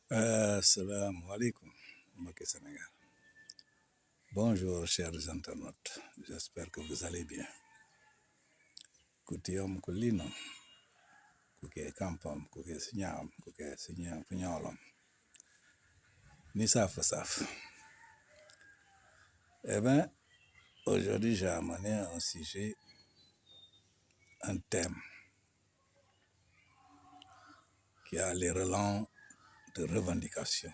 Salam alaikum, Mbake Sénégal. Bonjour, chers internautes. J'espère que vous allez bien. Kutiyom kulino, kuke kampam, kuke signam, kuke signam pignolom. Ni saf saf. Eh bien, aujourd'hui, j'ai amené un sujet, un thème qui a les relents de revendication.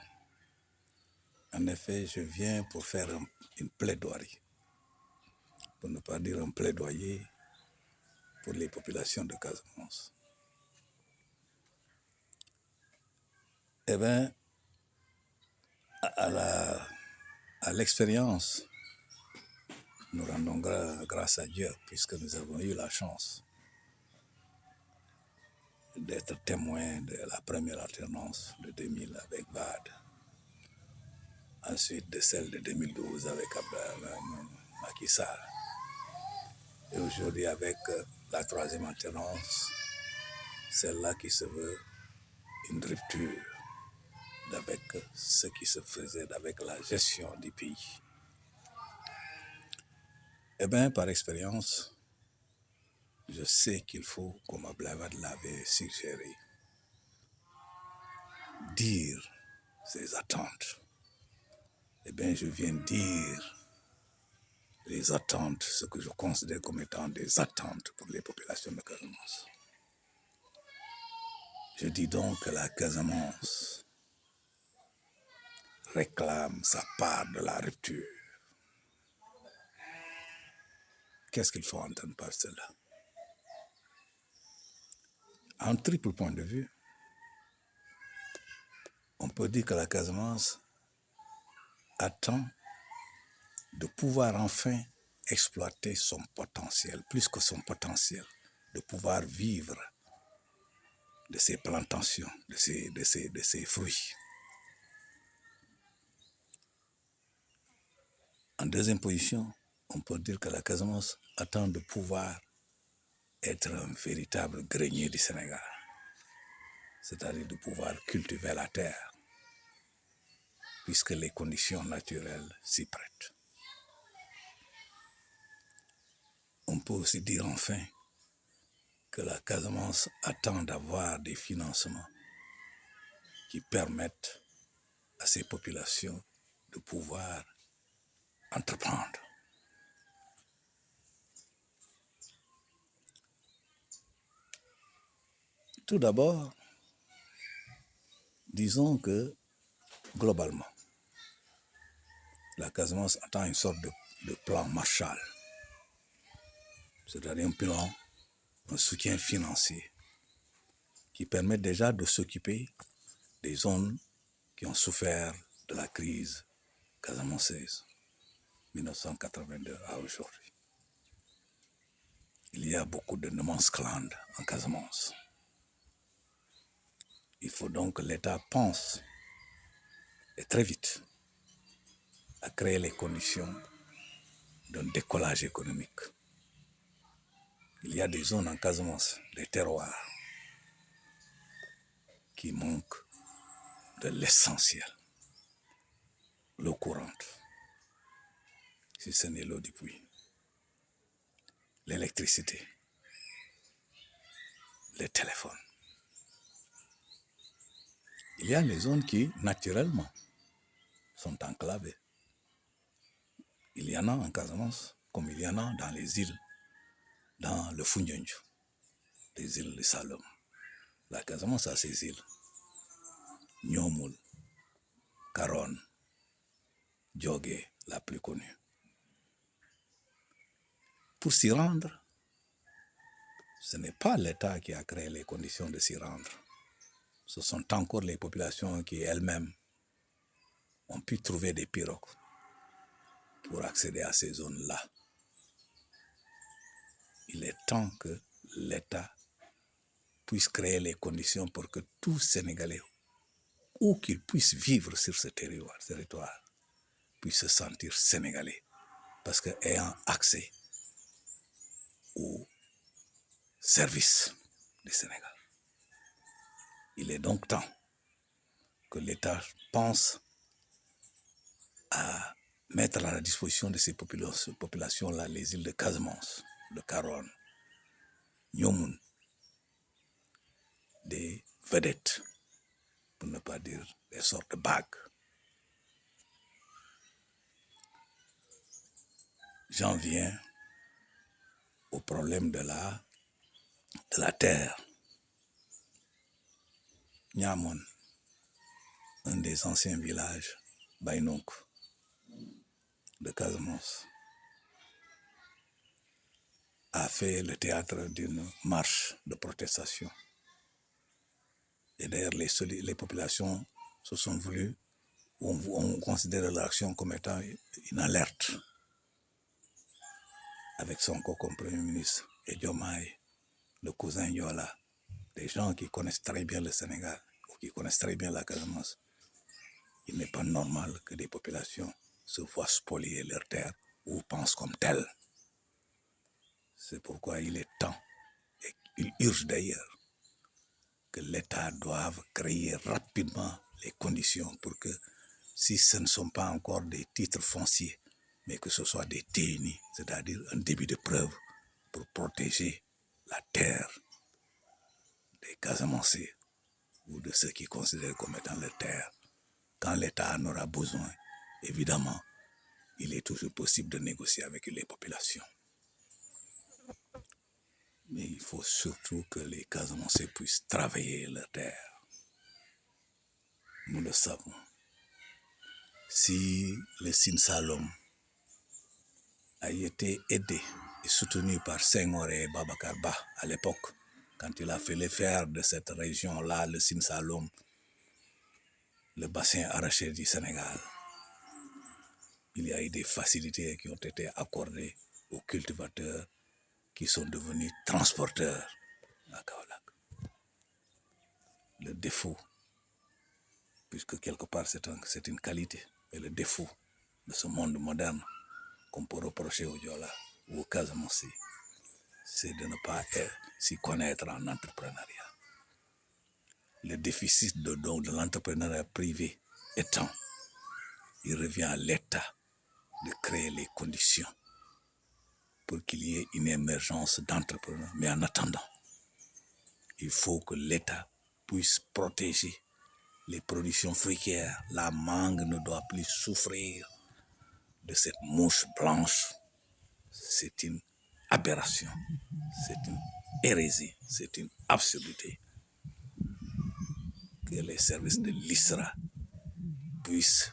En effet, je viens pour faire une plaidoirie, pour ne pas dire un plaidoyer pour les populations de Casamance. Eh bien, à l'expérience, nous rendons grâce à Dieu puisque nous avons eu la chance d'être témoins de la première alternance de 2000 avec Bad, ensuite de celle de 2012 avec Macky Sall, et aujourd'hui avec la troisième alternance, celle-là qui se veut une rupture avec ce qui se faisait avec la gestion du pays. Eh bien, par expérience, je sais qu'il faut, comme Ablaïwad l'avait suggéré, dire ses attentes. Eh bien, je viens dire les attentes, ce que je considère comme étant des attentes pour les populations de Casamance. Je dis donc que la Casamance réclame sa part de la rupture. Qu'est-ce qu'il faut entendre par cela? À un triple point de vue, on peut dire que la Casamance attend de pouvoir enfin exploiter son potentiel, plus que son potentiel, de pouvoir vivre de ses plantations, de ses fruits. En deuxième position, on peut dire que la Casamance attend de pouvoir être un véritable grenier du Sénégal, c'est-à-dire de pouvoir cultiver la terre, puisque les conditions naturelles s'y prêtent. On peut aussi dire enfin que la Casamance attend d'avoir des financements qui permettent à ces populations de pouvoir entreprendre. Tout d'abord, disons que globalement, la Casamance attend une sorte de plan Marshall, c'est-à-dire un plan, un soutien financier qui permet déjà de s'occuper des zones qui ont souffert de la crise casamançaise, 1982 à aujourd'hui. Il y a beaucoup de no man's land en Casamance. Il faut donc que l'État pense, et très vite, à créer les conditions d'un décollage économique. Il y a des zones en Casamance, des terroirs, qui manquent de l'essentiel, l'eau courante, si ce n'est l'eau du puits, l'électricité, les téléphones. Il y a les zones qui, naturellement, sont enclavées. Il y en a en Casamance, comme il y en a dans les îles, dans le Foundiougne, les îles de Salom. La Casamance a ses îles. Nyomul, Caron, Djogé, la plus connue. Pour s'y rendre, ce n'est pas l'État qui a créé les conditions de s'y rendre. Ce sont encore les populations qui elles-mêmes ont pu trouver des pirogues pour accéder à ces zones-là. Il est temps que l'État puisse créer les conditions pour que tout Sénégalais, où qu'il puisse vivre sur ce territoire, puisse se sentir sénégalais. Parce qu'ayant accès aux services du Sénégal, il est donc temps que l'État pense à mettre à la disposition de ces populations-là les îles de Casamance, de Caron, Nyomun, des vedettes, pour ne pas dire des sortes de bagues. J'en viens au problème de la terre. Niamon, un des anciens villages Bainonk de Casamance, a fait le théâtre d'une marche de protestation. Et d'ailleurs, les populations se sont voulues, on considère l'action comme étant une alerte, avec Sonko comme Premier ministre et Diomaye, le cousin Yola, des gens qui connaissent très bien le Sénégal, ou qui connaissent très bien la Casamance. Il n'est pas normal que des populations se voient spolier leurs terres ou pensent comme telles. C'est pourquoi il est temps, et il urge d'ailleurs, que l'État doive créer rapidement les conditions pour que, si ce ne sont pas encore des titres fonciers, mais que ce soit des TNI, c'est-à-dire un début de preuve pour protéger la terre des Casamancés ou de ceux qui considèrent comme étant leur terre. Quand l'État en aura besoin, évidemment, il est toujours possible de négocier avec les populations. Mais il faut surtout que les Casamancés puissent travailler leur terre. Nous le savons. Si le Sine Saloum a été aidé et soutenu par Senghor et Babacar Ba à l'époque, quand il a fait les fers de cette région-là, le Sine Saloum, le bassin arachidier du Sénégal, il y a eu des facilités qui ont été accordées aux cultivateurs qui sont devenus transporteurs à Kaolack. Le défaut, puisque quelque part c'est une qualité, mais le défaut de ce monde moderne qu'on peut reprocher aux Diola ou aux Casamançais, c'est de ne pas s'y connaître en entrepreneuriat. Le déficit de l'entrepreneuriat privé étant, il revient à l'État de créer les conditions pour qu'il y ait une émergence d'entrepreneurs. Mais en attendant, il faut que l'État puisse protéger les productions fruitières. La mangue ne doit plus souffrir de cette mouche blanche. C'est une aberration, c'est une hérésie, c'est une absurdité que les services de l'ISRA puissent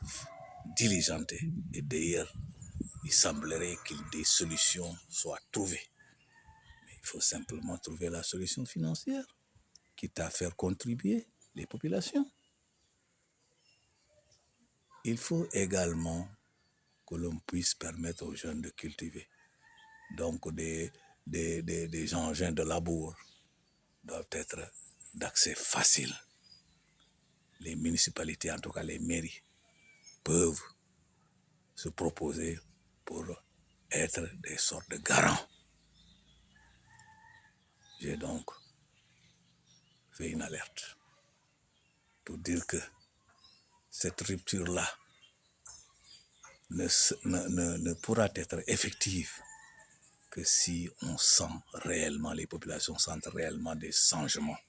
diligenter. Et d'ailleurs, il semblerait que des solutions soient trouvées. Mais il faut simplement trouver la solution financière, quitte à faire contribuer les populations. Il faut également que l'on puisse permettre aux jeunes de cultiver. Donc des engins de labour doivent être d'accès facile. Les municipalités, en tout cas les mairies, peuvent se proposer pour être des sortes de garants. J'ai donc fait une alerte pour dire que cette rupture-là ne pourra être effective que si on sent réellement, les populations sentent réellement des changements.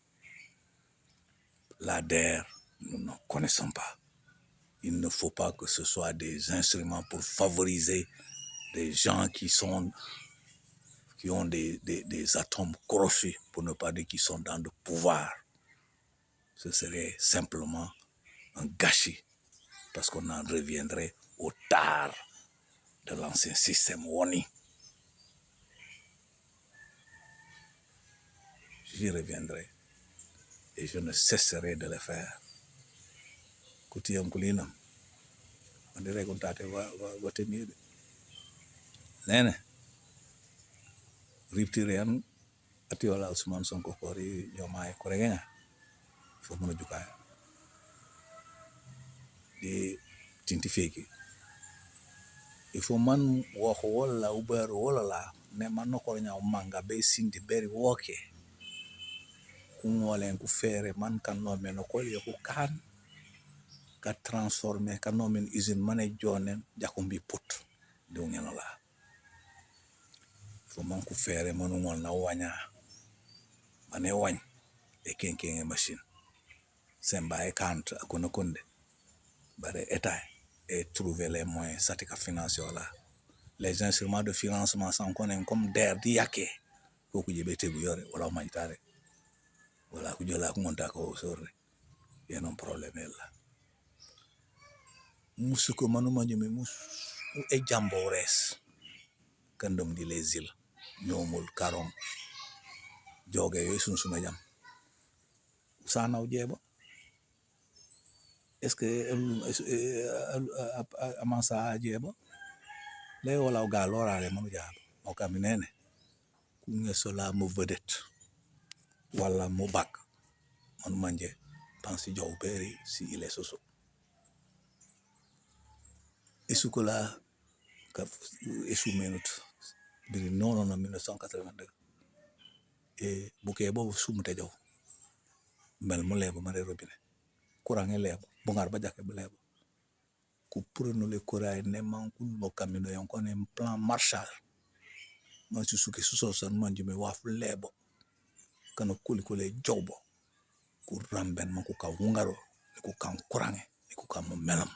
L'ADER, nous ne connaissons pas. Il ne faut pas que ce soit des instruments pour favoriser des gens qui ont des atomes crochus, pour ne pas dire qui sont dans le pouvoir. Ce serait simplement un gâchis, parce qu'on en reviendrait au tard de l'ancien système WONI. J'y reviendrai et je ne cesserai de le faire. Kutiyam kulinam, on dirait qu'on t'a tenir. Nene, riptirian atiola Ousmane Sonko kori Diomaye koregenya, faut mona jukaya. Di tintifeki. Il faut man wako wala uber wala la ne man no kornya manga be sindi beri woke. Kungolen ku fere man kan no meno ko yo ku kan ka transformer ka nomin usine mane jonen jakumbi put do ngeno la fo man ku fere manu ngol na wanya mane wany e kenken machine semba e kant akono konde bare état et trouver les moyens satika financiers là les instruments de financement sans connaître comme der di yake ko ku jebe tegu yore wala majtare wala ku jola ku monta ko sorre yenon problème la musuko manuma jumi mus e jambo res kandom di les îles ñomul karom joge yoy sun suma jam sanaw jeba est ce que amasa jeba le wala ga lorale manu jaba o kaminene ku ngesola mo vedette wala mo bak man manje pensi jow beri si il est soso isukola ka isu minute biri non 1982 e buke bo sumte jow mel mo lebo mare robinet courant lebo bongar ba jakke lebo ku purno le courant ne man ku mo kamino yon kon en plan Marshall man susuke suso san manje me waf lebo kana kuli jowbo ku ramben man ku ka wungaro ku kan courant ku ka mo melam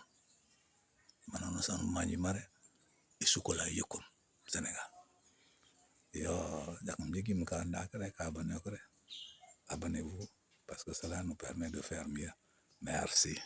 manana san manje mare isukola yekon Sénégal yo jakam jigi mka ndakare ka abonnez-vous parce que cela nous permet de faire mieux. Merci.